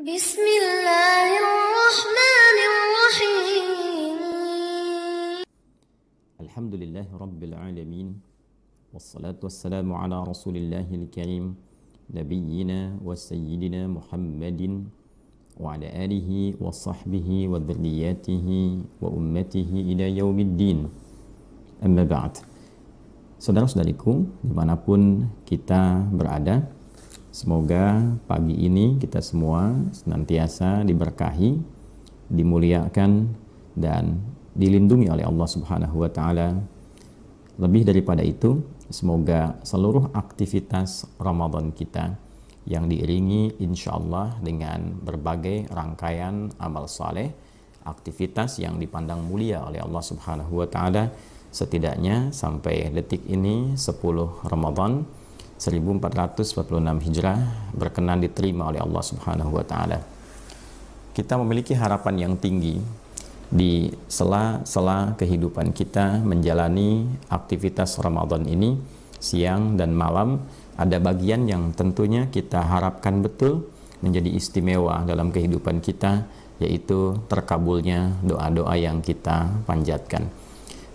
Bismillahirrahmanirrahim. Alhamdulillahi Rabbil Alamin. Wassalatu wassalamu ala Rasulillahil Karim, Nabiyyina wa Sayyidina Muhammadin wa ala alihi wa sahbihi wa dhurriyyatihi wa ummatihi ila yaumiddin. Amma ba'd. Saudara-saudariku, dimanapun kita berada, semoga pagi ini kita semua senantiasa diberkahi, dimuliakan, dan dilindungi oleh Allah Subhanahu wa Ta'ala. Lebih daripada itu, semoga seluruh aktivitas Ramadan kita yang diiringi insya Allah dengan berbagai rangkaian amal saleh, aktivitas yang dipandang mulia oleh Allah Subhanahu wa Ta'ala, setidaknya sampai detik ini 10 Ramadan 1446 Hijrah berkenan diterima oleh Allah Subhanahu wa Ta'ala. Kita memiliki harapan yang tinggi di sela-sela kehidupan kita menjalani aktivitas Ramadan ini, siang dan malam ada bagian yang tentunya kita harapkan betul menjadi istimewa dalam kehidupan kita, yaitu terkabulnya doa-doa yang kita panjatkan.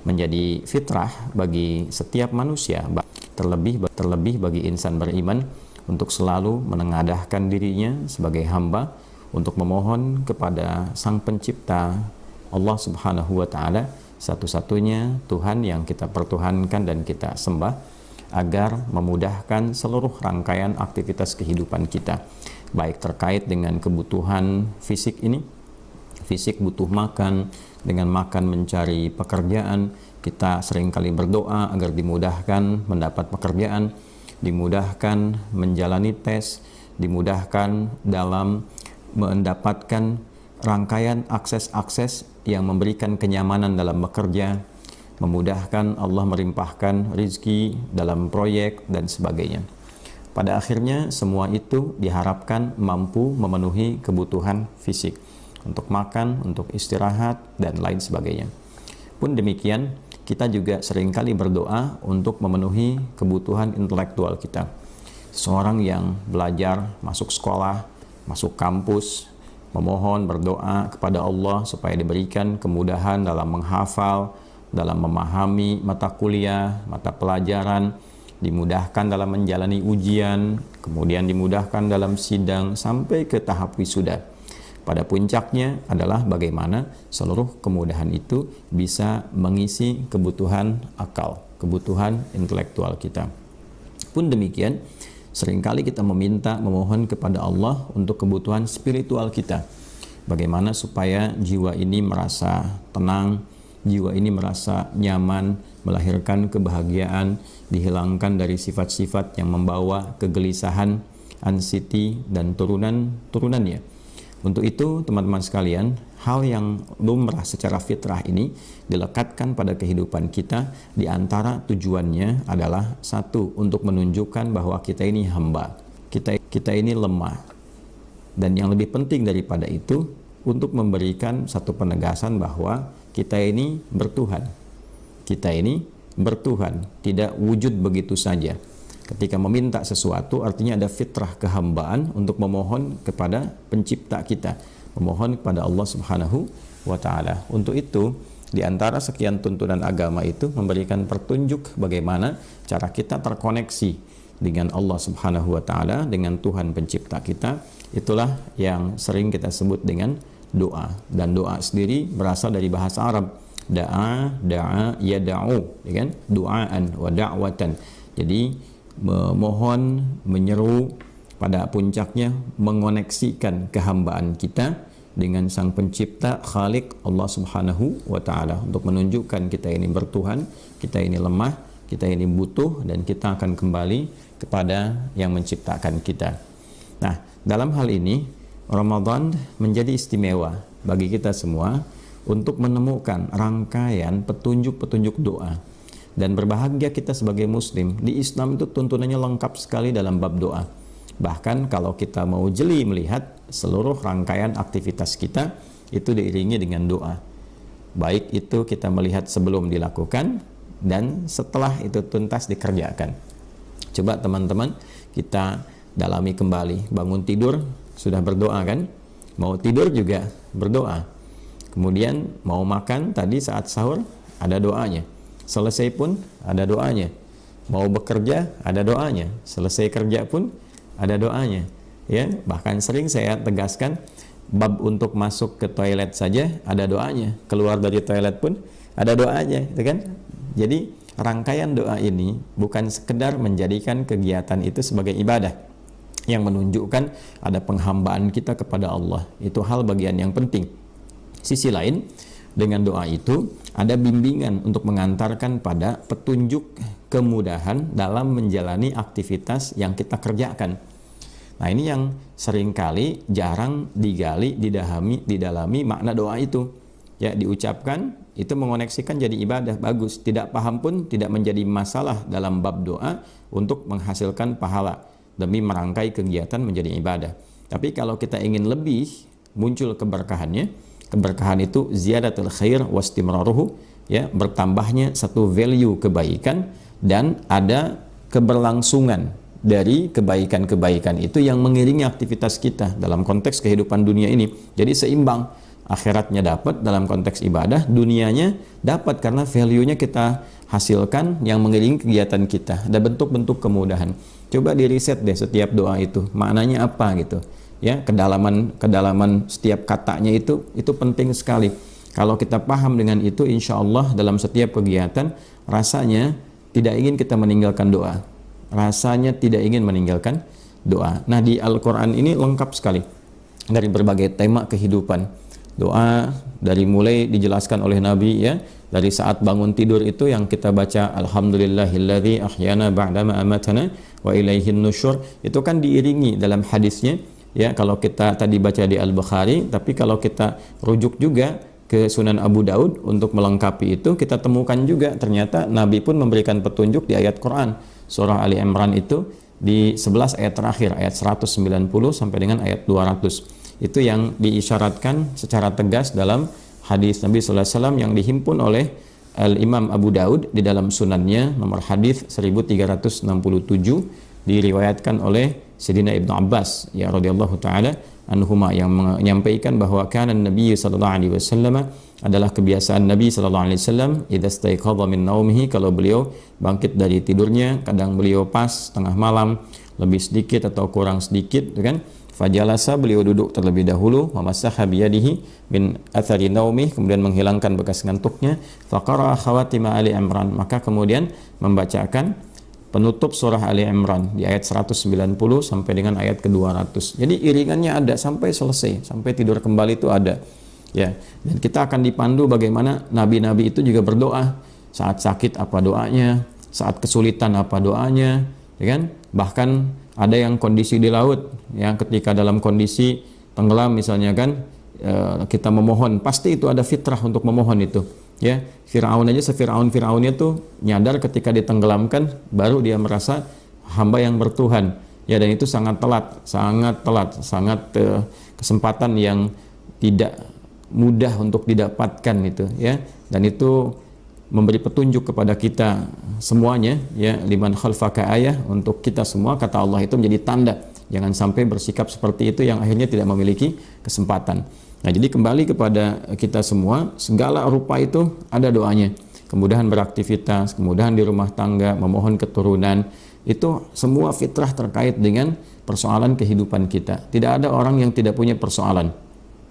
Menjadi fitrah bagi setiap manusia, terlebih bagi insan beriman, untuk selalu menengadahkan dirinya sebagai hamba untuk memohon kepada Sang Pencipta Allah Subhanahu wa Ta'ala, satu-satunya Tuhan yang kita pertuhankan dan kita sembah, agar memudahkan seluruh rangkaian aktivitas kehidupan kita, baik terkait dengan kebutuhan fisik ini. Fisik butuh makan, dengan makan mencari pekerjaan, kita seringkali berdoa agar dimudahkan mendapat pekerjaan, dimudahkan menjalani tes, dimudahkan dalam mendapatkan rangkaian akses-akses yang memberikan kenyamanan dalam bekerja, memudahkan Allah merimpahkan rizki dalam proyek dan sebagainya. Pada akhirnya semua itu diharapkan mampu memenuhi kebutuhan fisik, untuk makan, untuk istirahat, dan lain sebagainya. Pun demikian, kita juga seringkali berdoa untuk memenuhi kebutuhan intelektual kita. Seorang yang belajar, masuk sekolah, masuk kampus, memohon, berdoa kepada Allah supaya diberikan kemudahan dalam menghafal, dalam memahami mata kuliah, mata pelajaran, dimudahkan dalam menjalani ujian, kemudian dimudahkan dalam sidang sampai ke tahap wisuda. Pada puncaknya adalah bagaimana seluruh kemudahan itu bisa mengisi kebutuhan akal, kebutuhan intelektual kita. Pun demikian, seringkali kita memohon kepada Allah untuk kebutuhan spiritual kita. Bagaimana supaya jiwa ini merasa tenang, jiwa ini merasa nyaman, melahirkan kebahagiaan, dihilangkan dari sifat-sifat yang membawa kegelisahan, anxiety, dan turunannya. Untuk itu, teman-teman sekalian, hal yang lumrah secara fitrah ini dilekatkan pada kehidupan kita. Di antara tujuannya adalah satu, untuk menunjukkan bahwa kita ini hamba, kita ini lemah, dan yang lebih penting daripada itu, untuk memberikan satu penegasan bahwa kita ini bertuhan, tidak wujud begitu saja. Ketika meminta sesuatu, artinya ada fitrah kehambaan untuk memohon kepada pencipta kita, memohon kepada Allah Subhanahu wa Ta'ala. Untuk itu, di antara sekian tuntunan agama itu memberikan petunjuk bagaimana cara kita terkoneksi dengan Allah Subhanahu wa Ta'ala, dengan Tuhan pencipta kita. Itulah yang sering kita sebut dengan doa. Dan doa sendiri berasal dari bahasa Arab. Da'a, yada'u, ya kan? Du'aan wa da'watan. Jadi memohon, menyeru, pada puncaknya mengoneksikan kehambaan kita dengan Sang Pencipta, Khalik Allah Subhanahu wa Ta'ala, untuk menunjukkan kita ini bertuhan, kita ini lemah, kita ini butuh, dan kita akan kembali kepada yang menciptakan kita. Nah, dalam hal ini Ramadan menjadi istimewa bagi kita semua untuk menemukan rangkaian petunjuk-petunjuk doa. Dan berbahagia kita sebagai muslim, di Islam itu tuntunannya lengkap sekali dalam bab doa. Bahkan kalau kita mau jeli melihat, seluruh rangkaian aktivitas kita itu diiringi dengan doa. Baik itu kita melihat sebelum dilakukan dan setelah itu tuntas dikerjakan. Coba teman-teman kita dalami kembali. Bangun tidur, sudah berdoa kan? Mau tidur juga berdoa. Kemudian mau makan tadi saat sahur ada doanya. Selesai pun ada doanya. Mau bekerja ada doanya. Selesai kerja pun ada doanya. Ya, bahkan sering saya tegaskan bab untuk masuk ke toilet saja ada doanya. Keluar dari toilet pun ada doanya, gitu kan? Jadi rangkaian doa ini bukan sekedar menjadikan kegiatan itu sebagai ibadah yang menunjukkan ada penghambaan kita kepada Allah. Itu hal bagian yang penting. Sisi lain, dengan doa itu ada bimbingan untuk mengantarkan pada petunjuk kemudahan dalam menjalani aktivitas yang kita kerjakan. Nah, ini yang seringkali jarang digali, didalami makna doa itu. Ya, diucapkan itu mengoneksikan jadi ibadah, bagus. Tidak paham pun tidak menjadi masalah dalam bab doa untuk menghasilkan pahala demi merangkai kegiatan menjadi ibadah. Tapi kalau kita ingin lebih muncul keberkahannya, keberkahan itu ziyadatul khair wastimraruhu, ya, bertambahnya satu value kebaikan dan ada keberlangsungan dari kebaikan-kebaikan itu yang mengiringi aktivitas kita dalam konteks kehidupan dunia ini. Jadi seimbang, akhiratnya dapat dalam konteks ibadah, dunianya dapat karena value-nya kita hasilkan yang mengiringi kegiatan kita. Ada bentuk-bentuk kemudahan. Coba di riset deh setiap doa itu, maknanya apa gitu. Ya, kedalaman setiap katanya itu penting sekali. Kalau kita paham dengan itu, insya Allah dalam setiap kegiatan rasanya tidak ingin kita meninggalkan doa. Rasanya tidak ingin meninggalkan doa. Nah, di Al-Quran ini lengkap sekali dari berbagai tema kehidupan. Doa dari mulai dijelaskan oleh Nabi, ya, dari saat bangun tidur itu yang kita baca alhamdulillahilladzi ahyana ba'dama amatana wa ilaihin nusyur, itu kan diiringi dalam hadisnya. Ya, kalau kita tadi baca di Al-Bukhari, tapi kalau kita rujuk juga ke Sunan Abu Daud untuk melengkapi itu, kita temukan juga ternyata Nabi pun memberikan petunjuk di ayat Quran surah Ali Imran itu di 11 ayat terakhir, ayat 190 sampai dengan ayat 200. Itu yang diisyaratkan secara tegas dalam hadis Nabi sallallahu alaihi wasallam yang dihimpun oleh Al-Imam Abu Daud di dalam sunannya, nomor hadis 1367, diriwayatkan oleh Sayyidina Ibnu Abbas, ya, radhiyallahu taala anhuma, yang menyampaikan bahwa kana Nabi sallallahu alaihi wasallam, adalah kebiasaan Nabi sallallahu alaihi wasallam, idza staiqadha min naumihi, kalau beliau bangkit dari tidurnya, kadang beliau pas tengah malam, lebih sedikit atau kurang sedikit, kan, fajalasa, beliau duduk terlebih dahulu, wa masaha biyadihi min athari naumih, kemudian menghilangkan bekas ngantuknya, faqara khawatima Ali Imran, maka kemudian membacakan penutup surah Ali Imran di ayat 190 sampai dengan ayat ke-200. Jadi iringannya ada sampai selesai, sampai tidur kembali itu ada. Ya, dan kita akan dipandu bagaimana nabi-nabi itu juga berdoa. Saat sakit apa doanya, saat kesulitan apa doanya, ya kan? Bahkan ada yang kondisi di laut, yang ketika dalam kondisi tenggelam misalnya kan, kita memohon, pasti itu ada fitrah untuk memohon itu. Ya, Firaun aja, Firaunnya tuh nyadar ketika ditenggelamkan baru dia merasa hamba yang bertuhan. Ya, dan itu sangat telat, kesempatan yang tidak mudah untuk didapatkan itu, ya. Dan itu memberi petunjuk kepada kita semuanya, ya, liman khalfaka ayah, untuk kita semua, kata Allah, itu menjadi tanda. Jangan sampai bersikap seperti itu yang akhirnya tidak memiliki kesempatan. Nah, jadi kembali kepada kita semua, segala rupa itu ada doanya. Kemudahan beraktivitas, kemudahan di rumah tangga, memohon keturunan, itu semua fitrah terkait dengan persoalan kehidupan kita. Tidak ada orang yang tidak punya persoalan.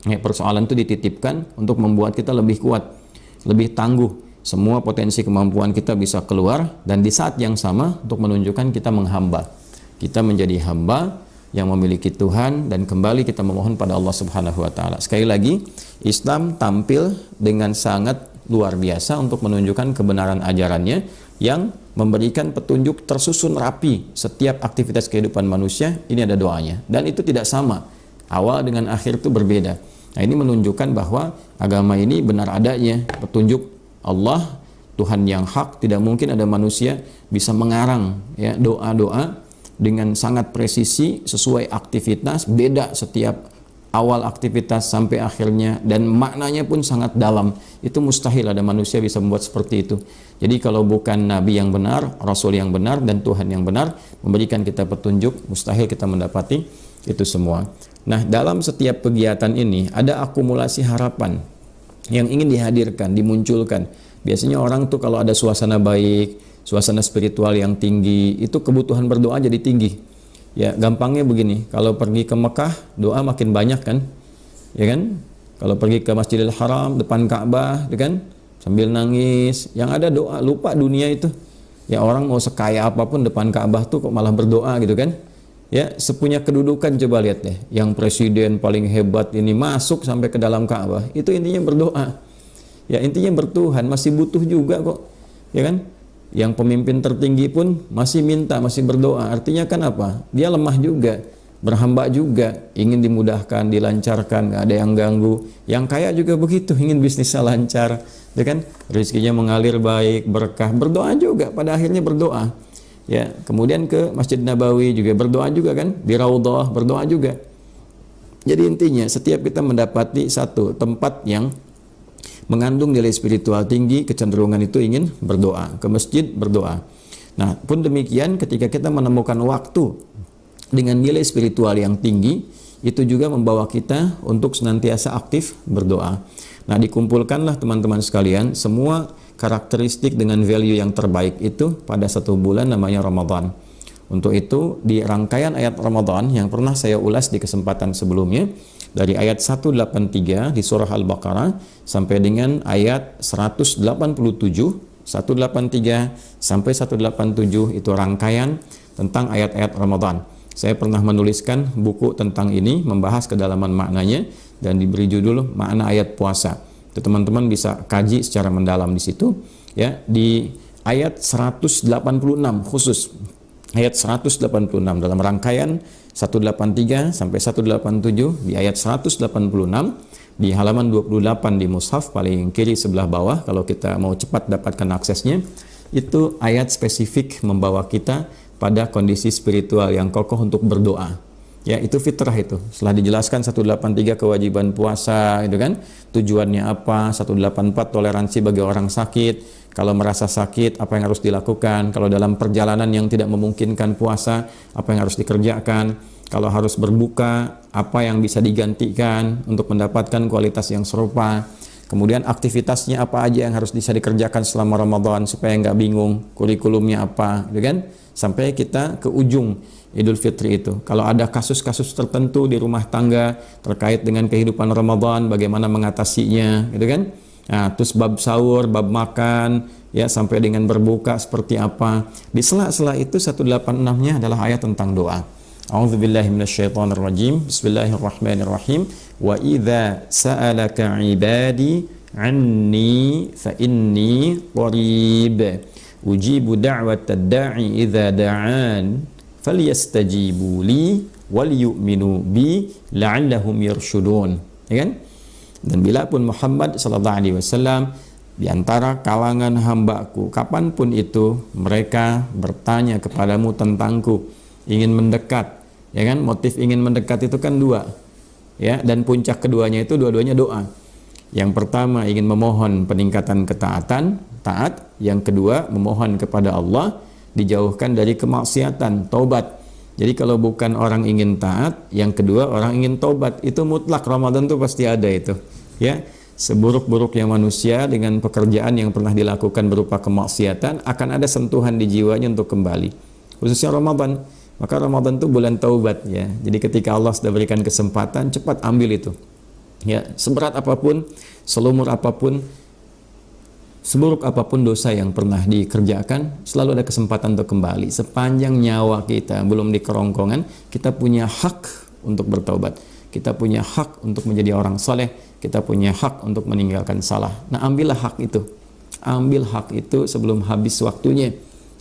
Ya, persoalan itu dititipkan untuk membuat kita lebih kuat, lebih tangguh. Semua potensi kemampuan kita bisa keluar, dan di saat yang sama untuk menunjukkan kita menghamba. Kita menjadi hamba yang memiliki Tuhan, dan kembali kita memohon pada Allah Subhanahu wa taala. Sekali lagi, Islam tampil dengan sangat luar biasa untuk menunjukkan kebenaran ajarannya yang memberikan petunjuk tersusun rapi setiap aktivitas kehidupan manusia. Ini ada doanya, dan itu tidak sama. Awal dengan akhir itu berbeda. Nah, ini menunjukkan bahwa agama ini benar adanya petunjuk Allah, Tuhan yang hak. Tidak mungkin ada manusia bisa mengarang, ya, doa-doa dengan sangat presisi sesuai aktivitas, beda setiap awal aktivitas sampai akhirnya, dan maknanya pun sangat dalam. Itu mustahil ada manusia bisa membuat seperti itu. Jadi kalau bukan Nabi yang benar, Rasul yang benar, dan Tuhan yang benar memberikan kita petunjuk, mustahil kita mendapati itu semua. Nah, dalam setiap kegiatan ini ada akumulasi harapan yang ingin dihadirkan, dimunculkan. Biasanya orang tuh kalau ada suasana baik, suasana spiritual yang tinggi, itu kebutuhan berdoa jadi tinggi. Ya, gampangnya begini, kalau pergi ke Mekah, doa makin banyak kan? Ya kan? Kalau pergi ke Masjidil Haram, depan Ka'bah, ya kan? Sambil nangis, yang ada doa, lupa dunia itu. Ya, orang mau sekaya apapun depan Ka'bah tuh kok malah berdoa gitu kan? Ya, sepunya kedudukan coba lihat deh, yang presiden paling hebat ini masuk sampai ke dalam Ka'bah, itu intinya berdoa. Ya, intinya bertuhan, masih butuh juga kok. Ya kan? Yang pemimpin tertinggi pun masih minta, masih berdoa. Artinya kan apa? Dia lemah juga, berhamba juga, ingin dimudahkan, dilancarkan, gak ada yang ganggu. Yang kaya juga begitu, ingin bisnisnya lancar, ya kan? Rezekinya mengalir baik, berkah, berdoa juga, pada akhirnya berdoa. Ya, kemudian ke Masjid Nabawi juga berdoa juga kan, di Raudhah berdoa juga. Jadi intinya setiap kita mendapati satu tempat yang mengandung nilai spiritual tinggi, kecenderungan itu ingin berdoa, ke masjid berdoa. Nah, pun demikian ketika kita menemukan waktu dengan nilai spiritual yang tinggi, itu juga membawa kita untuk senantiasa aktif berdoa. Nah, dikumpulkanlah teman-teman sekalian semua karakteristik dengan value yang terbaik itu pada satu bulan namanya Ramadan. Untuk itu di rangkaian ayat Ramadan yang pernah saya ulas di kesempatan sebelumnya, dari ayat 183 di surah Al-Baqarah sampai dengan ayat 187, 183 sampai 187 itu rangkaian tentang ayat-ayat Ramadan. Saya pernah menuliskan buku tentang ini, membahas kedalaman maknanya dan diberi judul Makna Ayat Puasa. Itu teman-teman bisa kaji secara mendalam di situ, ya. Di ayat 186 khusus ayat 186 dalam rangkaian 183 sampai 187 di ayat 186 di halaman 28 di mushaf paling kiri sebelah bawah kalau kita mau cepat dapatkan aksesnya. Itu ayat spesifik membawa kita pada kondisi spiritual yang kokoh untuk berdoa. Ya, itu fitrah itu. Setelah dijelaskan 183 kewajiban puasa, itu kan, tujuannya apa, 184 toleransi bagi orang sakit, kalau merasa sakit apa yang harus dilakukan, kalau dalam perjalanan yang tidak memungkinkan puasa apa yang harus dikerjakan, kalau harus berbuka apa yang bisa digantikan untuk mendapatkan kualitas yang serupa, kemudian aktivitasnya apa aja yang harus bisa dikerjakan selama Ramadan supaya nggak bingung, kurikulumnya apa, gitu kan, sampai kita ke ujung Idul Fitri itu. Kalau ada kasus-kasus tertentu di rumah tangga terkait dengan kehidupan Ramadan, bagaimana mengatasinya, gitu kan? Nah, terus bab sahur, bab makan, ya sampai dengan berbuka seperti apa. Di sela-sela itu 186-nya adalah ayat tentang doa. A'udzubillahi minasyaitonirrajim. Bismillahirrahmanirrahim. Wa idza sa'alaka 'ibadi 'anni fa inni qarib. Ujibu da'watad da'i idza da'an. Falyastajibu li wal yu'minu bi la'allahum yarshudun. Ya kan? Dan bila pun Muhammad sallallahu alaihi wasallam di antara kalangan hambaku kapanpun itu mereka bertanya kepadamu tentangku, ingin mendekat, ya kan? Motif ingin mendekat itu kan dua. Ya, dan puncak keduanya itu dua-duanya doa. Yang pertama ingin memohon peningkatan ketaatan, taat, yang kedua memohon kepada Allah dijauhkan dari kemaksiatan, taubat. Jadi kalau bukan orang ingin taat, yang kedua orang ingin taubat, itu mutlak Ramadan tuh pasti ada itu. Ya, seburuk-buruknya manusia dengan pekerjaan yang pernah dilakukan berupa kemaksiatan akan ada sentuhan di jiwanya untuk kembali. Khususnya Ramadan. Maka Ramadan itu bulan taubat ya. Jadi ketika Allah sudah berikan kesempatan, cepat ambil itu. Ya, seberat apapun, selumur apapun, seburuk apapun dosa yang pernah dikerjakan, selalu ada kesempatan untuk kembali. Sepanjang nyawa kita belum di kerongkongan, kita punya hak untuk bertaubat. Kita punya hak untuk menjadi orang saleh. Kita punya hak untuk meninggalkan salah. Nah, ambillah hak itu. Ambil hak itu sebelum habis waktunya.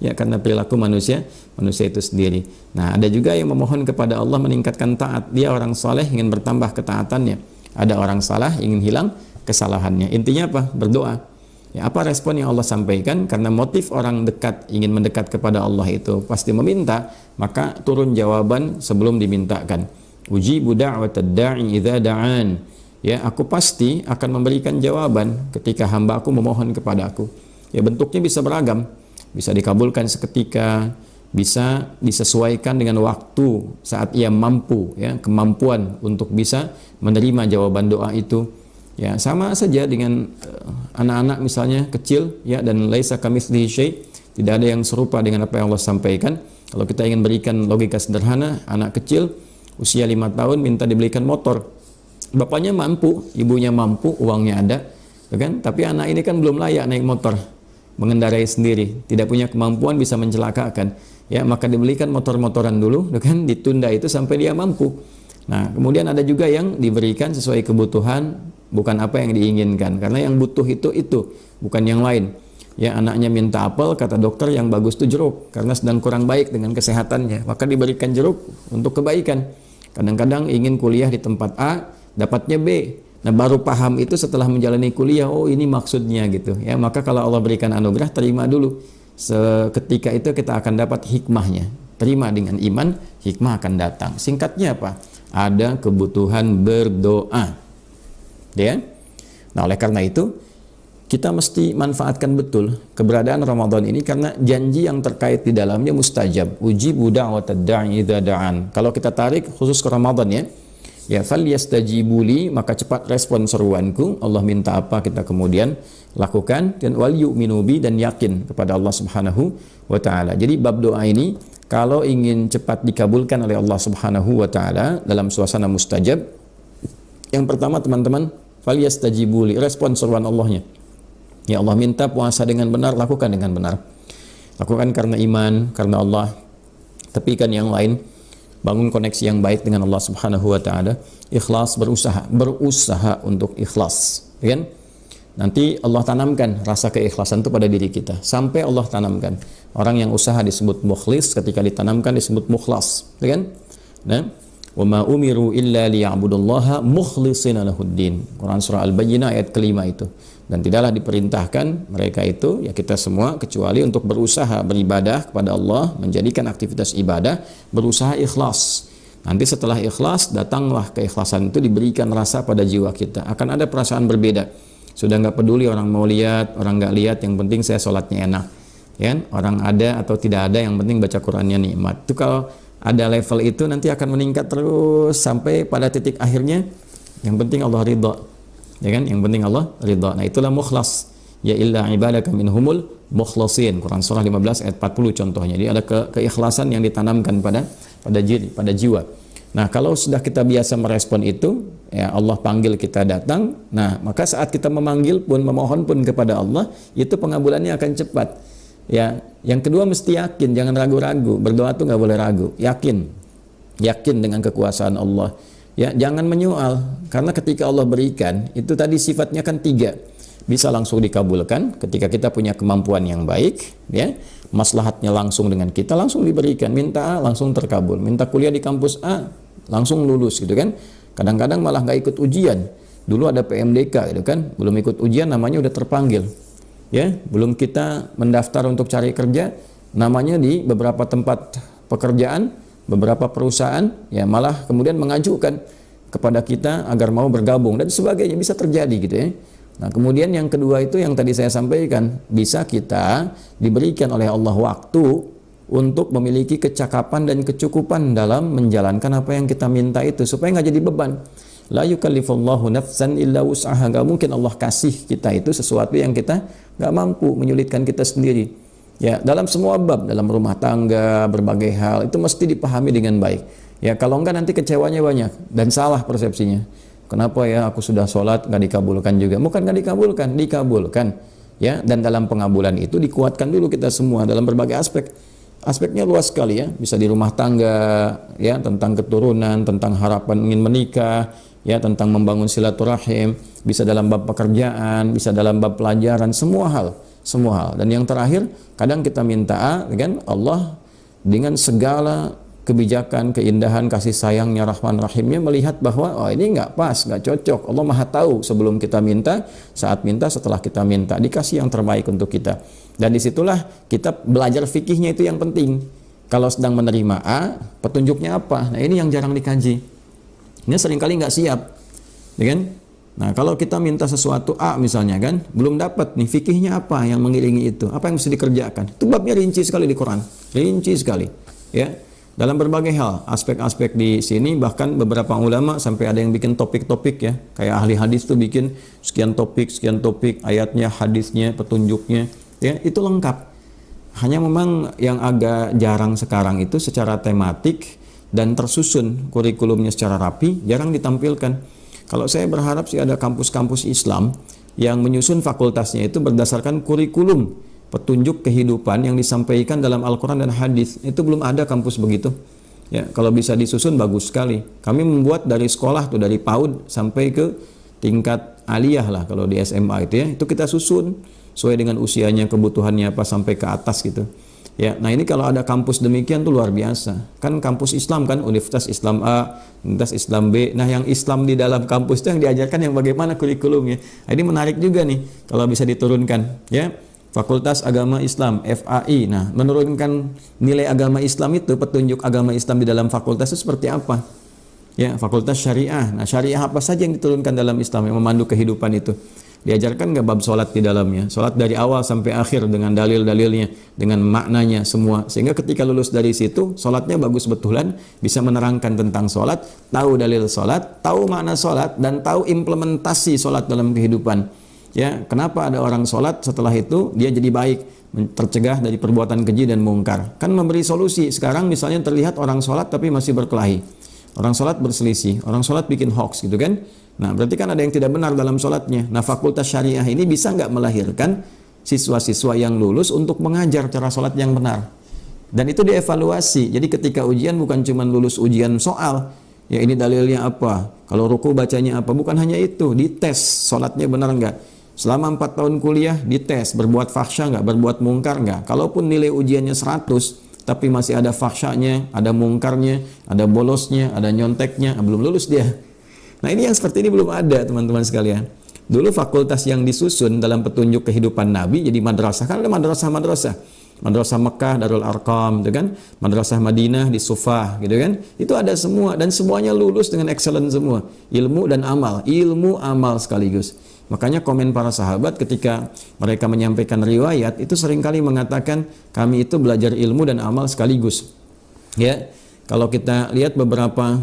Ya, karena perilaku manusia itu sendiri. Nah, ada juga yang memohon kepada Allah meningkatkan taat. Dia orang saleh ingin bertambah ketaatannya. Ada orang salah ingin hilang kesalahannya. Intinya apa? Berdoa. Ya, apa respon yang Allah sampaikan? Karena motif orang dekat ingin mendekat kepada Allah itu pasti meminta, maka turun jawaban sebelum dimintakan. Ujibu da'watad da'i idza da'an. Ya, aku pasti akan memberikan jawaban ketika hamba aku memohon kepada aku. Ya, bentuknya bisa beragam. Bisa dikabulkan seketika, bisa disesuaikan dengan waktu saat ia mampu, ya, kemampuan untuk bisa menerima jawaban doa itu. Ya, sama saja dengan anak-anak misalnya kecil, ya, dan laisa kamitslihi syai', tidak ada yang serupa dengan apa yang Allah sampaikan. Kalau kita ingin berikan logika sederhana, anak kecil usia 5 tahun minta dibelikan motor. Bapaknya mampu, ibunya mampu, uangnya ada, ya kan? Tapi anak ini kan belum layak naik motor, mengendarai sendiri, tidak punya kemampuan, bisa mencelakakan. Ya, maka dibelikan motor-motoran dulu, kan, ditunda itu sampai dia mampu. Nah, kemudian ada juga yang diberikan sesuai kebutuhan, bukan apa yang diinginkan, karena yang butuh itu bukan yang lain. Ya, anaknya minta apel, kata dokter yang bagus itu jeruk, karena sedang kurang baik dengan kesehatannya, maka diberikan jeruk untuk kebaikan. Kadang-kadang ingin kuliah di tempat A, dapatnya B. Nah, baru paham itu setelah menjalani kuliah, oh ini maksudnya gitu. Ya, maka kalau Allah berikan anugerah, terima dulu. Seketika itu kita akan dapat hikmahnya. Terima dengan iman, hikmah akan datang. Singkatnya apa? Ada kebutuhan berdoa. Ya. Nah, oleh karena itu kita mesti manfaatkan betul keberadaan Ramadan ini, karena janji yang terkait di dalamnya mustajab. Ujibu da'watad da'i idza da'an. Kalau kita tarik khusus ke Ramadan, ya falyastajibuli, maka cepat respon seruanku. Allah minta apa, kita kemudian lakukan, dan wal yu'minu bi, dan yakin kepada Allah Subhanahu wa taala. Jadi bab doa ini kalau ingin cepat dikabulkan oleh Allah Subhanahu wa taala dalam suasana mustajab, yang pertama teman-teman, falyastajibuli, respon seruan Allahnya. Ya, Allah minta puasa dengan benar, lakukan dengan benar. Lakukan karena iman, karena Allah. Tepikan yang lain, bangun koneksi yang baik dengan Allah Subhanahu wa taala. Ikhlas, berusaha untuk ikhlas, ya kan? Nanti Allah tanamkan rasa keikhlasan itu pada diri kita, sampai Allah tanamkan. Orang yang usaha disebut mukhlis, ketika ditanamkan disebut mukhlas, ya kan? Nah, wa ma umiru illa liya'budullaha mukhlishina lahuddin. Quran surah Al-Bayyinah ayat kelima itu. Dan tidaklah diperintahkan mereka itu, ya kita semua, kecuali untuk berusaha beribadah kepada Allah, menjadikan aktivitas ibadah, berusaha ikhlas. Nanti setelah ikhlas, datanglah keikhlasan itu, diberikan rasa pada jiwa kita. Akan ada perasaan berbeda. Sudah nggak peduli orang mau lihat, orang nggak lihat, yang penting saya sholatnya enak. Ya, orang ada atau tidak ada, yang penting baca Qurannya nikmat. Itu kalau ada level itu nanti akan meningkat terus sampai pada titik akhirnya yang penting Allah ridha. Ya kan? Yang penting Allah ridha. Nah, itulah mukhlas. Ya illa ibadaka minhumul mukhlasin. Quran surah 15 ayat 40 contohnya. Jadi ada keikhlasan yang ditanamkan pada jiwa. Nah, kalau sudah kita biasa merespon itu, ya Allah panggil kita datang. Nah, maka saat kita memanggil pun, memohon pun kepada Allah, itu pengabulannya akan cepat. Ya, yang kedua mesti yakin, jangan ragu-ragu. Berdoa tuh nggak boleh ragu, yakin dengan kekuasaan Allah. Ya, jangan menyoal, karena ketika Allah berikan, itu tadi sifatnya kan 3. Bisa langsung dikabulkan ketika kita punya kemampuan yang baik, ya. Maslahatnya langsung dengan kita, langsung diberikan. Minta A, langsung terkabul. Minta kuliah di kampus A, langsung lulus gitu kan. Kadang-kadang malah nggak ikut ujian. Dulu ada PMDK gitu kan, belum ikut ujian namanya udah terpanggil. Ya, belum kita mendaftar untuk cari kerja, namanya di beberapa tempat pekerjaan, beberapa perusahaan, ya malah kemudian mengajukan kepada kita agar mau bergabung dan sebagainya, bisa terjadi gitu ya. Nah, kemudian yang kedua itu yang tadi saya sampaikan, bisa kita diberikan oleh Allah waktu untuk memiliki kecakapan dan kecukupan dalam menjalankan apa yang kita minta itu, supaya nggak jadi beban. La yukallifullahu nafsan illa wus'aha. Nggak mungkin Allah kasih kita itu sesuatu yang kita nggak mampu, menyulitkan kita sendiri. Ya, dalam semua bab, dalam rumah tangga, berbagai hal, itu mesti dipahami dengan baik. Ya, kalau enggak nanti kecewanya banyak dan salah persepsinya. Kenapa ya aku sudah sholat nggak dikabulkan juga? Bukan nggak dikabulkan. Ya, dan dalam pengabulan itu dikuatkan dulu kita semua dalam berbagai aspek. Aspeknya luas sekali ya, bisa di rumah tangga, ya tentang keturunan, tentang harapan ingin menikah, ya tentang membangun silaturahim, bisa dalam bab pekerjaan, bisa dalam bab pelajaran, semua hal. Dan yang terakhir, kadang kita minta kan Allah dengan segala kebijakan, keindahan, kasih sayangnya, rahman rahimnya, melihat bahwa oh ini nggak pas, nggak cocok. Allah maha tahu sebelum kita minta, saat minta, setelah kita minta, dikasih yang terbaik untuk kita. Dan disitulah kita belajar fikihnya, itu yang penting. Kalau sedang menerima A, petunjuknya apa? Nah, ini yang jarang dikaji. Ini seringkali nggak siap, ya kan? Nah, kalau kita minta sesuatu A misalnya kan, belum dapat nih fikihnya apa yang mengiringi itu, apa yang mesti dikerjakan. Itu babnya rinci sekali di Quran, rinci sekali. Ya, dalam berbagai hal, aspek-aspek di sini bahkan beberapa ulama sampai ada yang bikin topik-topik ya, kayak ahli hadis tuh bikin sekian topik, ayatnya, hadisnya, petunjuknya, ya itu lengkap. Hanya memang yang agak jarang sekarang itu secara tematik dan tersusun kurikulumnya secara rapi, jarang ditampilkan. Kalau saya berharap sih ada kampus-kampus Islam yang menyusun fakultasnya itu berdasarkan kurikulum petunjuk kehidupan yang disampaikan dalam Al-Quran dan hadis. Itu belum ada kampus begitu. Ya, kalau bisa disusun bagus sekali. Kami membuat dari sekolah tuh, dari PAUD sampai ke tingkat aliyah lah kalau di SMA itu ya. Itu kita susun sesuai dengan usianya, kebutuhannya apa sampai ke atas gitu. Ya, nah ini kalau ada kampus demikian tuh luar biasa. Kan kampus Islam kan, Universitas Islam A, Universitas Islam B. Nah, yang Islam di dalam kampus itu yang diajarkan yang bagaimana kurikulumnya. Nah, ini menarik juga nih kalau bisa diturunkan, ya. Fakultas Agama Islam, FAI. Nah, menurunkan nilai agama Islam itu, petunjuk agama Islam di dalam fakultas itu seperti apa? Ya, Fakultas Syariah. Nah, syariah apa saja yang diturunkan dalam Islam yang memandu kehidupan itu? Diajarkan nggak bab sholat di dalamnya? Sholat dari awal sampai akhir dengan dalil-dalilnya, dengan maknanya semua. Sehingga ketika lulus dari situ, sholatnya bagus betulan, bisa menerangkan tentang sholat, tahu dalil sholat, tahu makna sholat, dan tahu implementasi sholat dalam kehidupan. Ya, kenapa ada orang sholat setelah itu dia jadi baik, tercegah dari perbuatan keji dan mungkar. Kan memberi solusi. Sekarang misalnya terlihat orang sholat tapi masih berkelahi. Orang sholat berselisih, orang sholat bikin hoax gitu kan. Nah, berarti kan ada yang tidak benar dalam sholatnya. Nah, fakultas syariah ini bisa nggak melahirkan siswa-siswa yang lulus untuk mengajar cara sholat yang benar. Dan itu dievaluasi. Jadi ketika ujian bukan cuma lulus ujian soal, ya ini dalilnya apa, kalau ruku bacanya apa, bukan hanya itu, dites sholatnya benar nggak. Selama 4 tahun kuliah dites, berbuat fahsya nggak, berbuat mungkar nggak. Kalaupun nilai ujiannya 100, tapi masih ada fahsyanya, ada mungkarnya, ada bolosnya, ada nyonteknya, belum lulus dia. Nah, ini yang seperti ini belum ada, teman-teman sekalian. Dulu fakultas yang disusun dalam petunjuk kehidupan Nabi jadi madrasah. Kan ada madrasah-madrasah. Madrasah Mekah, Darul Arqam, gitu kan? Madrasah Madinah di Sufah, gitu kan? Itu ada semua dan semuanya lulus dengan excellent semua. Ilmu dan amal, ilmu amal sekaligus. Makanya komen para sahabat ketika mereka menyampaikan riwayat itu seringkali mengatakan kami itu belajar ilmu dan amal sekaligus. Ya, kalau kita lihat beberapa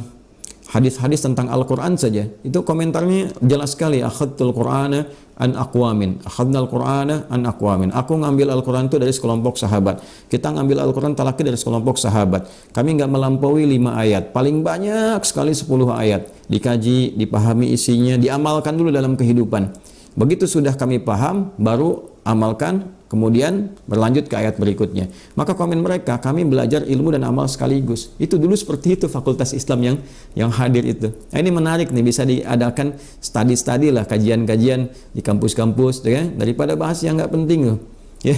hadis-hadis tentang Al-Quran saja, itu komentarnya jelas sekali. Akhadtul Qur'ana an aqwamin, akhadnal Qur'ana an aqwamin. Aku ngambil Al-Quran itu dari sekelompok sahabat. Kita ngambil Al-Quran talaki dari sekelompok sahabat. Kami nggak melampaui 5 ayat, paling banyak sekali 10 ayat. Dikaji, dipahami isinya, diamalkan dulu dalam kehidupan. Begitu sudah kami paham, baru amalkan, kemudian berlanjut ke ayat berikutnya. Maka komen mereka, kami belajar ilmu dan amal sekaligus. Itu dulu seperti itu fakultas Islam yang hadir itu. Nah, ini menarik nih, bisa diadakan studi-studi lah, kajian-kajian di kampus-kampus, ya, daripada bahas yang nggak penting loh. Ya,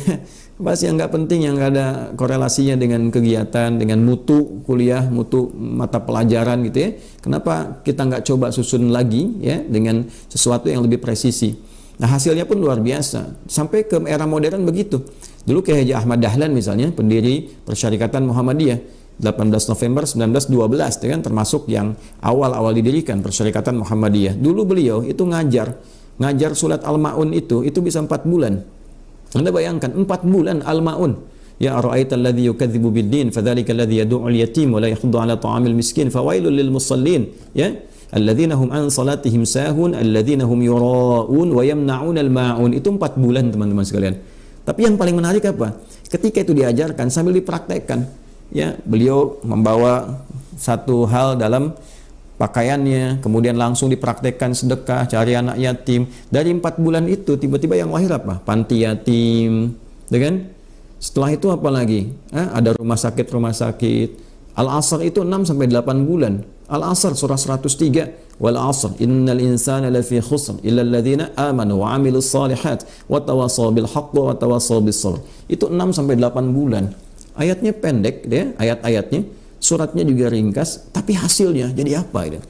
bahas yang nggak penting, yang nggak ada korelasinya dengan kegiatan, dengan mutu kuliah, mutu mata pelajaran gitu ya. Kenapa kita nggak coba susun lagi ya dengan sesuatu yang lebih presisi? Nah, hasilnya pun luar biasa. Sampai ke era modern begitu. Dulu Kiai Haji Ahmad Dahlan misalnya, pendiri Persyarikatan Muhammadiyah, 18 November 1912, ya kan, termasuk yang awal-awal didirikan Persyarikatan Muhammadiyah. Dulu beliau itu ngajar surat Al-Ma'un itu bisa 4 bulan. Anda bayangkan 4 bulan Al-Ma'un. Ya ara'aita alladhi yukadzibu bid-din fadzalika alladhi yad'u al-yatim wa la yahdhu 'ala ta'amil miskin fawailul lil musallin. Ya, alladzina hum an salatihim sahun alladzina hum yura'un wa yamna'un al-ma'un. Itu 4 bulan, teman-teman sekalian. Tapi yang paling menarik apa? Ketika itu diajarkan sambil dipraktekkan. Ya, beliau membawa satu hal dalam pakaiannya, kemudian langsung dipraktekkan sedekah, cari anak yatim. Dari 4 bulan itu tiba-tiba yang lahir apa? Panti yatim, kan? Setelah itu apa lagi? Ada rumah sakit. Al-Asr itu 6 sampai 8 bulan. Al-Asr surah 103, wal 'asr innal insana lafi khusr illa alladhina amanu wa 'amilus shalihat wa tawassaw bil haqqi wa tawassaw bis sabr. Itu 6 sampai 8 bulan. Ayatnya pendek ya, ayat-ayatnya. Suratnya juga ringkas, tapi hasilnya jadi apa itu?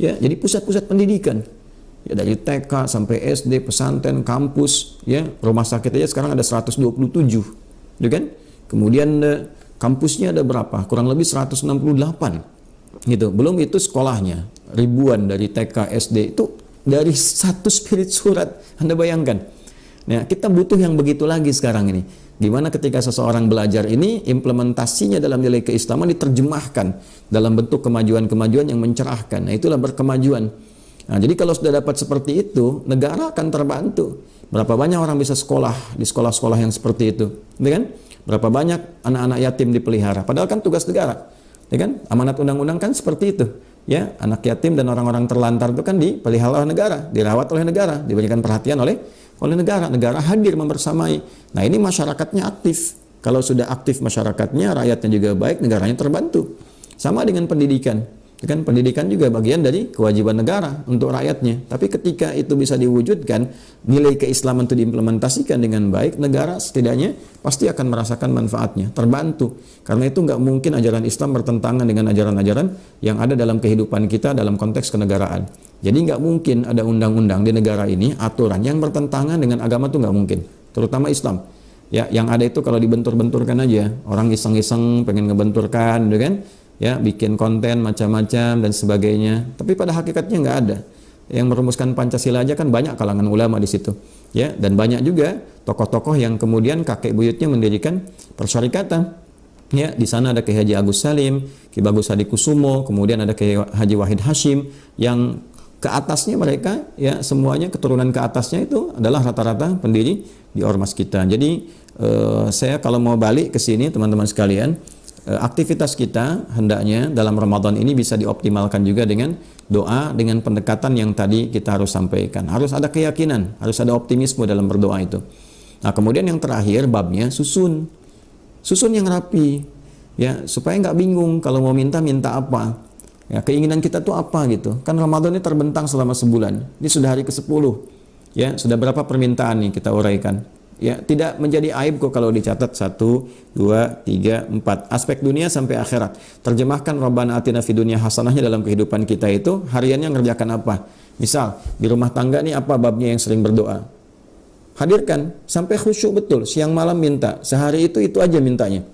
Ya, jadi pusat-pusat pendidikan. Ya, dari TK sampai SD, pesantren, kampus, ya, rumah sakit aja sekarang ada 127. Ya kan? Kemudian kampusnya ada berapa? Kurang lebih 168. Gitu. Belum itu sekolahnya, ribuan dari TK, SD itu dari satu spirit surat. Anda bayangkan. Nah, kita butuh yang begitu lagi sekarang ini. Gimana ketika seseorang belajar ini, implementasinya dalam nilai keislaman diterjemahkan dalam bentuk kemajuan-kemajuan yang mencerahkan. Nah, itulah berkemajuan. Nah, jadi kalau sudah dapat seperti itu, negara akan terbantu. Berapa banyak orang bisa sekolah di sekolah-sekolah yang seperti itu, ya kan? Berapa banyak anak-anak yatim dipelihara. Padahal kan tugas negara, ya kan? Amanat undang-undang kan seperti itu. Ya, anak yatim dan orang-orang terlantar itu kan dipelihara oleh negara, dirawat oleh negara, diberikan perhatian oleh negara. Negara hadir membersamai. Nah, ini masyarakatnya aktif. Kalau sudah aktif masyarakatnya, rakyatnya juga baik, negaranya terbantu. Sama dengan pendidikan. Kan pendidikan juga bagian dari kewajiban negara untuk rakyatnya. Tapi ketika itu bisa diwujudkan, nilai keislaman itu diimplementasikan dengan baik, negara setidaknya pasti akan merasakan manfaatnya, terbantu. Karena itu nggak mungkin ajaran Islam bertentangan dengan ajaran-ajaran yang ada dalam kehidupan kita dalam konteks kenegaraan. Jadi nggak mungkin ada undang-undang di negara ini, aturan yang bertentangan dengan agama itu nggak mungkin, terutama Islam. Ya, yang ada itu kalau dibentur-benturkan aja, orang iseng-iseng pengen ngebenturkan, gitu kan? Ya, bikin konten macam-macam dan sebagainya. Tapi pada hakikatnya nggak ada. Yang merumuskan Pancasila aja kan banyak kalangan ulama di situ. Ya, dan banyak juga tokoh-tokoh yang kemudian kakek buyutnya mendirikan persyarikatan. Ya, di sana ada Kiai Haji Agus Salim, Ki Bagus Hadikusumo, kemudian ada Kiai Haji Wahid Hashim yang ke atasnya mereka ya semuanya keturunan ke atasnya itu adalah rata-rata pendiri di ormas kita. Jadi saya kalau mau balik ke sini teman-teman sekalian, aktivitas kita hendaknya dalam Ramadan ini bisa dioptimalkan juga dengan doa, dengan pendekatan yang tadi kita harus sampaikan. Harus ada keyakinan, harus ada optimisme dalam berdoa itu. Nah, kemudian yang terakhir babnya susun yang rapi, ya supaya nggak bingung kalau mau minta apa. Ya, keinginan kita tuh apa gitu. Kan Ramadan ini terbentang selama sebulan. Ini sudah hari ke-10. Ya, sudah berapa permintaan nih kita uraikan. Ya, tidak menjadi aib kok kalau dicatat 1, 2, 3, 4 aspek dunia sampai akhirat. Terjemahkan Rabbana atina fid dunya hasanahnya dalam kehidupan kita itu hariannya ngerjakan apa. Misal di rumah tangga nih apa babnya yang sering berdoa. Hadirkan sampai khusyuk betul. Siang malam minta. Sehari itu aja mintanya.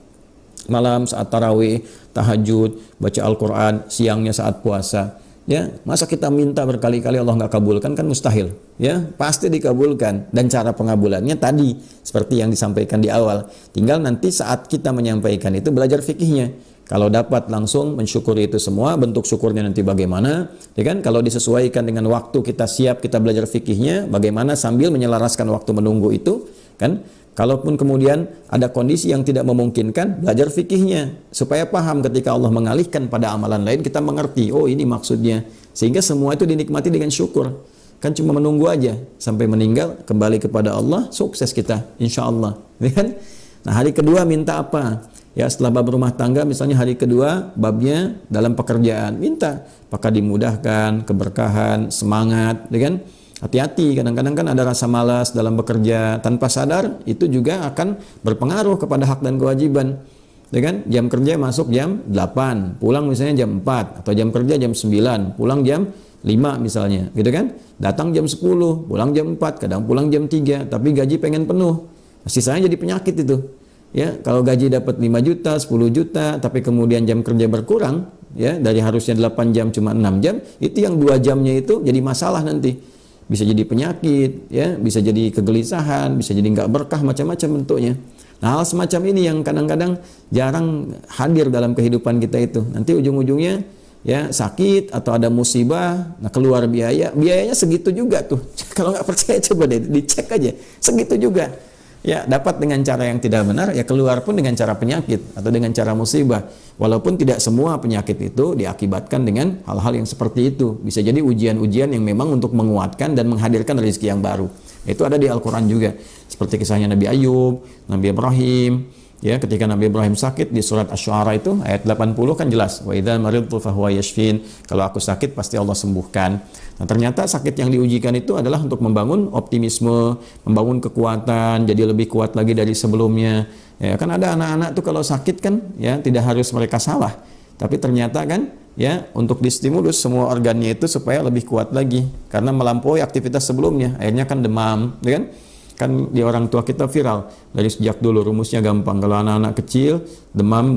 Malam saat tarawih, tahajud, baca Al-Quran, siangnya saat puasa. Ya, masa kita minta berkali-kali Allah nggak kabulkan, kan mustahil. Ya, pasti dikabulkan. Dan cara pengabulannya tadi seperti yang disampaikan di awal. Tinggal nanti saat kita menyampaikan itu belajar fikihnya. Kalau dapat langsung mensyukuri itu semua, bentuk syukurnya nanti bagaimana? Ya kan? Kalau disesuaikan dengan waktu kita siap, kita belajar fikihnya, bagaimana sambil menyelaraskan waktu menunggu itu, kan? Kalaupun kemudian ada kondisi yang tidak memungkinkan, belajar fikihnya supaya paham ketika Allah mengalihkan pada amalan lain, kita mengerti, oh ini maksudnya. Sehingga semua itu dinikmati dengan syukur. Kan cuma menunggu aja sampai meninggal, kembali kepada Allah, sukses kita insya Allah. Nah, hari kedua minta apa? Ya, setelah bab rumah tangga misalnya hari kedua babnya dalam pekerjaan, minta apakah dimudahkan, keberkahan, semangat, kan? Hati-hati, kadang-kadang kan ada rasa malas dalam bekerja tanpa sadar, itu juga akan berpengaruh kepada hak dan kewajiban. Ya kan? Jam kerja masuk jam 8, pulang misalnya jam 4, atau jam kerja jam 9, pulang jam 5 misalnya, gitu kan? Datang jam 10, pulang jam 4, kadang pulang jam 3, tapi gaji pengen penuh. Sisanya jadi penyakit itu. Ya, kalau gaji dapat 5 juta, 10 juta, tapi kemudian jam kerja berkurang, ya, dari harusnya 8 jam cuma 6 jam, itu yang 2 jamnya itu jadi masalah nanti. Bisa jadi penyakit, ya, bisa jadi kegelisahan, bisa jadi nggak berkah, macam-macam bentuknya. Nah, hal semacam ini yang kadang-kadang jarang hadir dalam kehidupan kita itu. Nanti ujung-ujungnya ya sakit atau ada musibah, nah keluar biayanya segitu juga tuh. Kalau nggak percaya coba deh dicek aja, segitu juga. Ya, dapat dengan cara yang tidak benar, ya keluar pun dengan cara penyakit atau dengan cara musibah. Walaupun tidak semua penyakit itu diakibatkan dengan hal-hal yang seperti itu. Bisa jadi ujian-ujian yang memang untuk menguatkan dan menghadirkan rezeki yang baru. Itu ada di Al-Quran juga. Seperti kisahnya Nabi Ayub, Nabi Ibrahim. Ya, ketika Nabi Ibrahim sakit di surat Asy-Syu'ara itu ayat 80 kan jelas, wa idza maridtu fahuwa yashfin, kalau aku sakit pasti Allah sembuhkan. Nah, ternyata sakit yang diujikan itu adalah untuk membangun optimisme, membangun kekuatan, jadi lebih kuat lagi dari sebelumnya. Ya, kan ada anak-anak tuh kalau sakit kan ya tidak harus mereka salah, tapi ternyata kan ya untuk distimulus semua organnya itu supaya lebih kuat lagi karena melampaui aktivitas sebelumnya. Akhirnya kan demam, ya kan? Kan di orang tua kita viral dari sejak dulu, rumusnya gampang. Kalau anak-anak kecil demam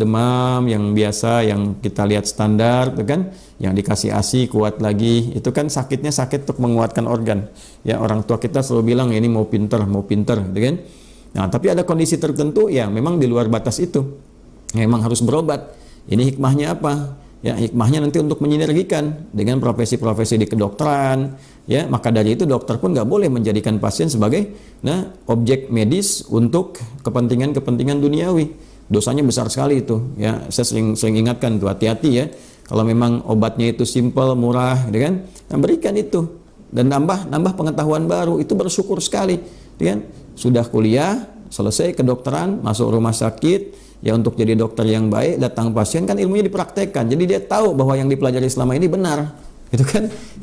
yang biasa yang kita lihat standar, kan yang dikasih ASI kuat lagi, itu kan sakitnya sakit untuk menguatkan organ. Ya, orang tua kita selalu bilang ini mau pinter, gitu kan. Nah, tapi ada kondisi tertentu yang memang di luar batas itu. Memang harus berobat. Ini hikmahnya apa? Ya, hikmahnya nanti untuk menyinergikan dengan profesi-profesi di kedokteran. Ya, maka dari itu dokter pun nggak boleh menjadikan pasien sebagai objek medis untuk kepentingan-kepentingan duniawi. Dosanya besar sekali itu. Ya, saya sering ingatkan tuh, hati-hati ya. Kalau memang obatnya itu simple, murah, gitu kan? Nah, berikan itu dan nambah pengetahuan baru, itu bersyukur sekali, gitu kan? Sudah kuliah, selesai kedokteran, masuk rumah sakit, ya untuk jadi dokter yang baik, datang pasien kan ilmunya dipraktekkan. Jadi dia tahu bahwa yang dipelajari selama ini benar. Itu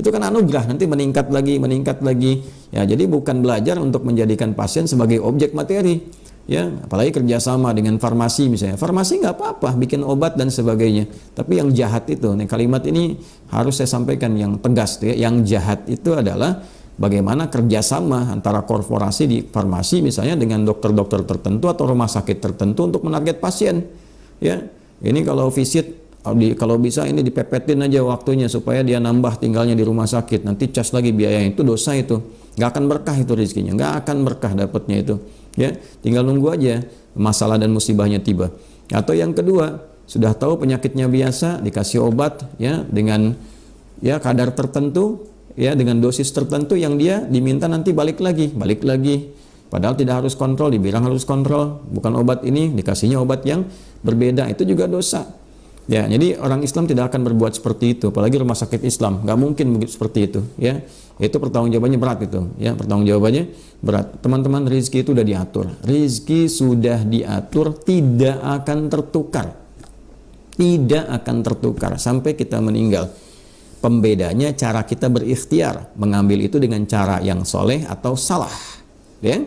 kan anugerah, nanti meningkat lagi. Ya, jadi bukan belajar untuk menjadikan pasien sebagai objek materi. Ya, apalagi kerjasama dengan farmasi misalnya. Farmasi nggak apa-apa, bikin obat dan sebagainya. Tapi yang jahat itu, nih kalimat ini harus saya sampaikan yang tegas, ya. Yang jahat itu adalah bagaimana kerjasama antara korporasi di farmasi misalnya dengan dokter-dokter tertentu atau rumah sakit tertentu untuk menarget pasien. Ya, ini kalau visit, kalau bisa ini dipepetin aja waktunya supaya dia nambah tinggalnya di rumah sakit. Nanti cas lagi biayanya, itu dosa itu. Nggak akan berkah itu rezekinya, nggak akan berkah dapatnya itu. Ya, tinggal nunggu aja masalah dan musibahnya tiba. Atau yang kedua, sudah tahu penyakitnya biasa, dikasih obat ya dengan ya kadar tertentu, ya dengan dosis tertentu yang dia diminta nanti balik lagi. Padahal tidak harus kontrol, dibilang harus kontrol, bukan obat ini, dikasihnya obat yang berbeda, itu juga dosa. Ya, jadi orang Islam tidak akan berbuat seperti itu, apalagi rumah sakit Islam, nggak mungkin begitu seperti itu. Ya, itu pertanggungjawabannya berat itu. Ya, pertanggungjawabannya berat. Teman-teman, rezeki itu sudah diatur. Rezeki sudah diatur, tidak akan tertukar sampai kita meninggal. Pembedanya cara kita berikhtiar mengambil itu dengan cara yang soleh atau salah. Ya,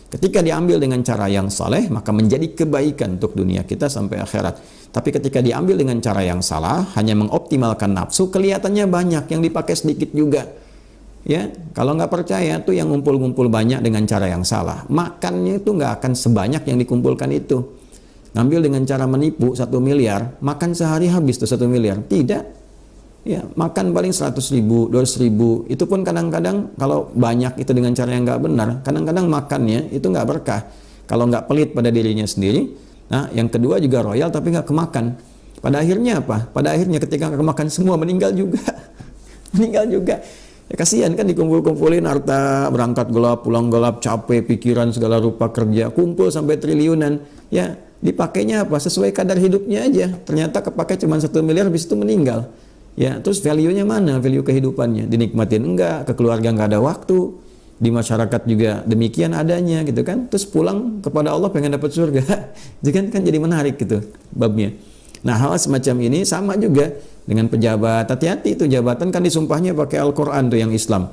ketika diambil dengan cara yang soleh maka menjadi kebaikan untuk dunia kita sampai akhirat. Tapi ketika diambil dengan cara yang salah, hanya mengoptimalkan nafsu, kelihatannya banyak, yang dipakai sedikit juga. Ya, kalau nggak percaya tuh yang ngumpul-ngumpul banyak dengan cara yang salah, makannya itu nggak akan sebanyak yang dikumpulkan itu. Ngambil dengan cara menipu 1 miliar, makan sehari habis tuh 1 miliar. Tidak. Ya, makan paling 100.000, 200.000. Itu pun kadang-kadang kalau banyak itu dengan cara yang nggak benar, kadang-kadang makannya itu nggak berkah. Kalau nggak pelit pada dirinya sendiri. Nah, yang kedua juga royal tapi nggak kemakan. Pada akhirnya apa? Pada akhirnya ketika nggak kemakan semua meninggal juga. Ya, kasihan kan dikumpul-kumpulin harta, berangkat gelap, pulang gelap, capek, pikiran segala rupa kerja, kumpul sampai triliunan. Ya, dipakainya apa? Sesuai kadar hidupnya aja. Ternyata kepakai cuma 1 miliar, habis itu meninggal. Ya, terus value-nya mana? Value kehidupannya dinikmatin enggak? Ke keluarga nggak ada waktu. Di masyarakat juga demikian adanya gitu kan. Terus pulang kepada Allah pengen dapat surga. Jadi kan jadi menarik gitu babnya. Nah, hal semacam ini sama juga dengan pejabat. Hati-hati itu jabatan kan disumpahnya pakai Al-Qur'an tuh yang Islam.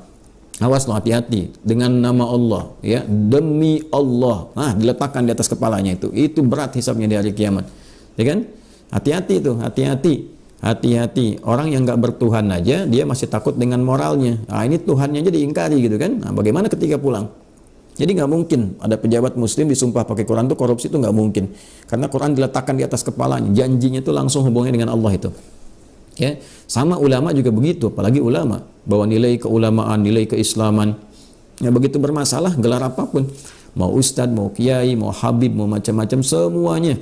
Awas lo, hati-hati dengan nama Allah ya, demi Allah. Nah, diletakkan di atas kepalanya itu. Itu berat hisabnya di hari kiamat. Ya kan? Hati-hati itu, hati-hati. Orang yang nggak bertuhan aja dia masih takut dengan moralnya. Nah, ini Tuhannya aja diingkari gitu kan. Nah, bagaimana ketika pulang? Jadi nggak mungkin ada pejabat muslim disumpah pakai Quran, itu korupsi, itu nggak mungkin. Karena Quran diletakkan di atas kepalanya, janjinya itu langsung hubungannya dengan Allah itu. Ya, sama ulama juga begitu, apalagi ulama bahwa nilai keulamaan, nilai keislaman. Ya, begitu bermasalah gelar apapun, mau ustadz, mau kiai, mau habib, mau macam-macam, semuanya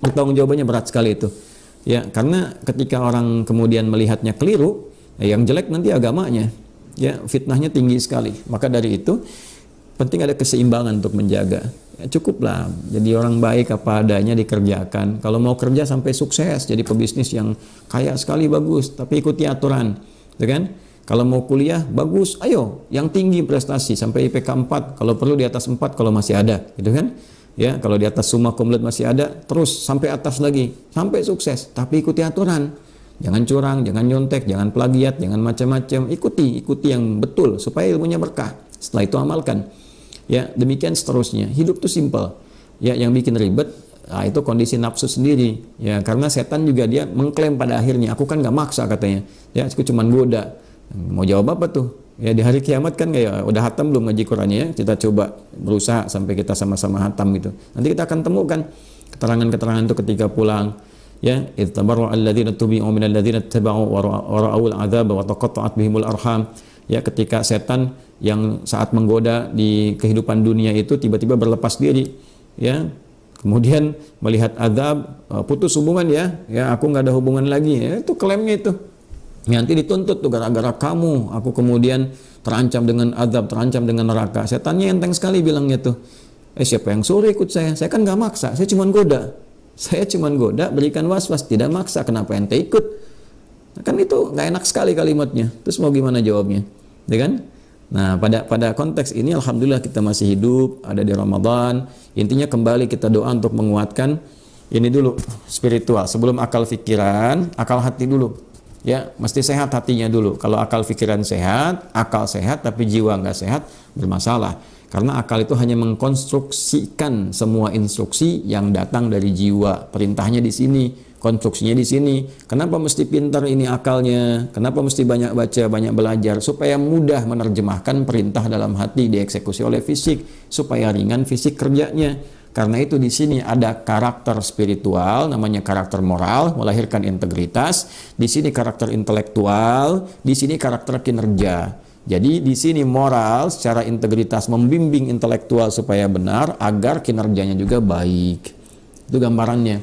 pertanggungjawabannya berat sekali itu. Ya, karena ketika orang kemudian melihatnya keliru, yang jelek nanti agamanya. Ya, fitnahnya tinggi sekali. Maka dari itu penting ada keseimbangan untuk menjaga. Ya, cukuplah jadi orang baik apa adanya dikerjakan. Kalau mau kerja sampai sukses, jadi pebisnis yang kaya sekali bagus, tapi ikuti aturan, gitu kan? Kalau mau kuliah bagus, ayo yang tinggi prestasi sampai IPK 4, kalau perlu di atas 4 kalau masih ada, gitu kan? Ya, kalau di atas summa komplit masih ada, terus sampai atas lagi, sampai sukses. Tapi ikuti aturan, jangan curang, jangan nyontek, jangan plagiat, jangan macam-macam. Ikuti yang betul supaya ilmunya berkah. Setelah itu amalkan. Ya, demikian seterusnya. Hidup itu simpel. Ya, yang bikin ribet, itu kondisi nafsu sendiri. Ya, karena setan juga dia mengklaim pada akhirnya, aku kan nggak maksa katanya. Ya, aku cuma goda. Mau jawab apa tuh? Ya, di hari kiamat kan kayak udah hatam belum ngaji Qurannya ya. Kita coba berusaha sampai kita sama-sama hatam gitu. Nanti kita akan temukan keterangan-keterangan itu ketika pulang. Ya, idz tabarra'a alladziina tubi'u minal ladziina ittaba'u wa ra'awul 'adzaba wa taqatta'at bihimul arham. Ya, ketika setan yang saat menggoda di kehidupan dunia itu tiba-tiba berlepas diri, ya, kemudian melihat azab, putus hubungan, ya aku nggak ada hubungan lagi, ya, itu klaimnya itu. Nanti dituntut tuh, gara-gara kamu aku kemudian terancam dengan azab, terancam dengan neraka. Setannya enteng sekali bilangnya tuh, siapa yang suruh ikut saya kan nggak maksa, saya cuma goda, berikan was-was, tidak maksa, kenapa ente ikut? Kan itu nggak enak sekali kalimatnya. Terus mau gimana jawabnya, ya kan? Nah, pada konteks ini alhamdulillah kita masih hidup, ada di Ramadan. Intinya kembali kita doa untuk menguatkan ini dulu, spiritual. Sebelum akal pikiran, akal hati dulu. Ya, mesti sehat hatinya dulu. Kalau akal pikiran sehat, akal sehat tapi jiwa nggak sehat, bermasalah. Karena akal itu hanya mengkonstruksikan semua instruksi yang datang dari jiwa. Perintahnya di sini, konstruksinya di sini. Kenapa mesti pintar ini akalnya? Kenapa mesti banyak baca, banyak belajar? Supaya mudah menerjemahkan perintah dalam hati dieksekusi oleh fisik, supaya ringan fisik kerjanya. Karena itu di sini ada karakter spiritual, namanya karakter moral, melahirkan integritas. Di sini karakter intelektual, di sini karakter kinerja. Jadi di sini moral secara integritas membimbing intelektual supaya benar agar kinerjanya juga baik. Itu gambarannya.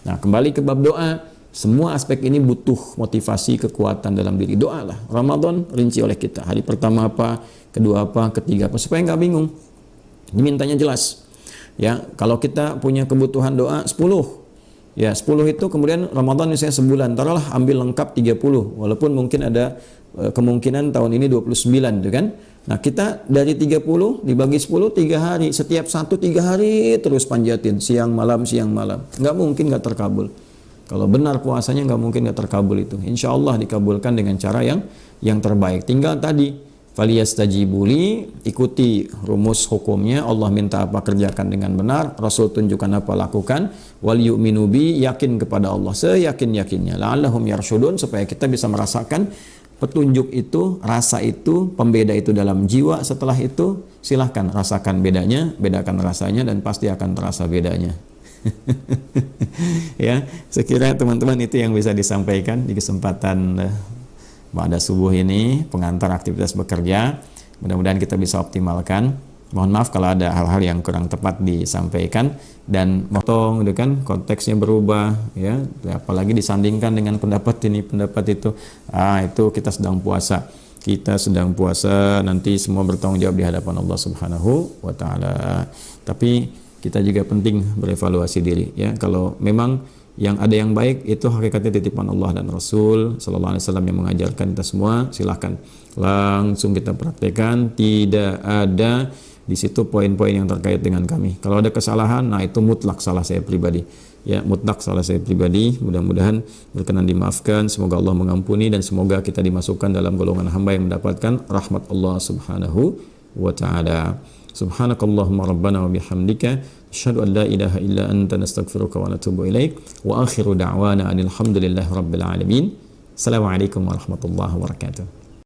Nah, kembali ke bab doa, semua aspek ini butuh motivasi, kekuatan dalam diri. Doa lah. Ramadan rinci oleh kita. Hari pertama apa, kedua apa, ketiga apa, supaya nggak bingung. Dimintanya jelas. Ya, kalau kita punya kebutuhan doa 10. Ya, 10 itu kemudian Ramadan misalnya sebulan, taruhlah ambil lengkap 30. Walaupun mungkin ada kemungkinan tahun ini 29 gitu kan. Nah, kita dari 30 dibagi 10 3 hari, setiap satu 3 hari terus panjatin siang malam. Nggak mungkin nggak terkabul. Kalau benar puasanya nggak mungkin nggak terkabul itu. Insya Allah dikabulkan dengan cara yang terbaik. Tinggal tadi faliyastajibuli, ikuti rumus hukumnya. Allah minta apa kerjakan dengan benar, Rasul tunjukkan apa lakukan. Wal yu'minu bi, yakin kepada Allah seyakin-yakinnya. La'allahum yarsyudun, supaya kita bisa merasakan petunjuk itu, rasa itu, pembeda itu dalam jiwa. Setelah itu silahkan rasakan bedanya, bedakan rasanya, dan pasti akan terasa bedanya. Ya, sekiranya teman-teman itu yang bisa disampaikan di kesempatan pada subuh ini, pengantar aktivitas bekerja. Mudah-mudahan kita bisa optimalkan. Mohon maaf kalau ada hal-hal yang kurang tepat disampaikan, dan motong gitu kan, konteksnya berubah, ya, apalagi disandingkan dengan pendapat ini, pendapat itu. Itu kita sedang puasa. Nanti semua bertanggung jawab di hadapan Allah Subhanahu wa taala. Tapi kita juga penting berevaluasi diri, ya. Kalau memang yang ada yang baik itu hakikatnya titipan Allah dan Rasul sallallahu alaihi wasallam yang mengajarkan kita semua, silahkan langsung kita praktekkan. Tidak ada di situ poin-poin yang terkait dengan kami. Kalau ada kesalahan, nah itu mutlak salah saya pribadi. Ya, mutlak salah saya pribadi. Mudah-mudahan berkenan dimaafkan. Semoga Allah mengampuni, dan semoga kita dimasukkan dalam golongan hamba yang mendapatkan rahmat Allah Subhanahu wa taala. Subhanakallahumma rabbana wa bihamdika asyhadu an la ilaha illa anta nastaghfiruka wa natubu ilaik. Wa akhiru da'wana alhamdulillahi rabbil alamin. Assalamualaikum warahmatullahi wabarakatuh.